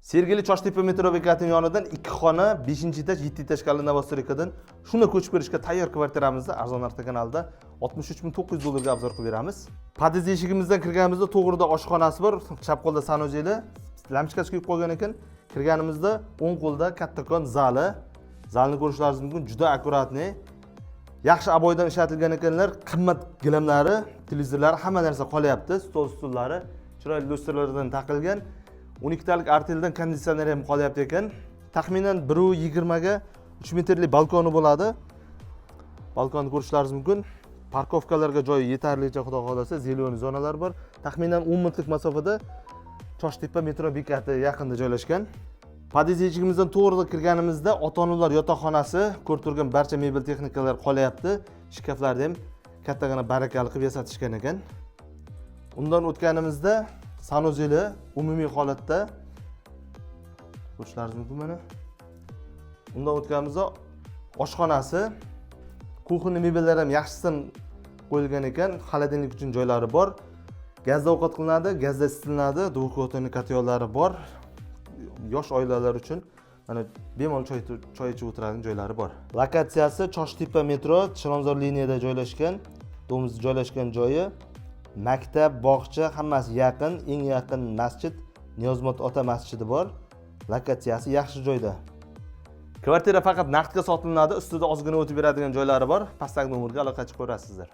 Sergeli Choshtepa metro bekatining yonidan 2 xona 5-etaj 7-etaj Kalinovostrikadan shunda ko'chib kirishga tayyor kvartiramizni Arzon Arta kanalida 63.900 dollarga obzor qilib beramiz. Pod'ezd eshigimizdan kirganimizda to'g'rida oshxonasi bor, chap qo'lda sanuzeli, lampochkasi kuyib qolgan ekan. Kirganimizda o'ng qo'lda kattakon zali. Zalni ko'rishlaringiz mumkin, juda akkuratniy. Yaxshi aboydan ishlatilgan ekanlar, qimmat gilamlari, televizorlari, hamma narsa qolyapti, stol-stullari chiroyli lustrlardan taqilgan. 12 talik arteldan konditsioner ham qolyapti ekan. Taxminan 1.20 ga 3 metrlik balkoni bo'ladi. Balkonni ko'rishlaringiz mumkin. Parkovkalarga joyi yetarlicha, xudo xolasa, zeleniy zonalar bor. Taxminan 10 minutlik masofada Choshtepa metro bekati yaqinida joylashgan. Pod'ezd eshigimizdan to'g'ri kirganimizda ota-onalar yotoqxonasi, ko'rib turgan barcha mebel texnikalar qolyapti. Shkaflarni ham kattagina barakali qilib yasatishgan ekan. Undan o'tganimizda sanuzeli umumiy holatda ko'rishlaringiz mumkin mana. Undan o'tganimizda oshxonasi, kuxonniy mebellari ham yaxshidan qo'yilgan ekan, xolodilnik uchun joylari bor. Gazda ovqat qilinadi, gazda isitiladi, dvухкомнатный kotyolari bor. Yosh oilalar uchun mana bemalol choy ichib o'tiradigan joylari bor. Lokatsiyasi Choshtepa metro Chilonzor liniyada joylashgan. Domimiz joylashgan joyi maktab, bog'cha hammasi yaqin, eng yaqin masjid Niyozmat ota masjidi bor. Lokatsiyasi yaxshi joyda. Kvartira faqat naqdga sotilinadi, ustida ozgina o'tib beradigan joylari bor. Pastdagi nomerga aloqa qilib ko'rasizlar.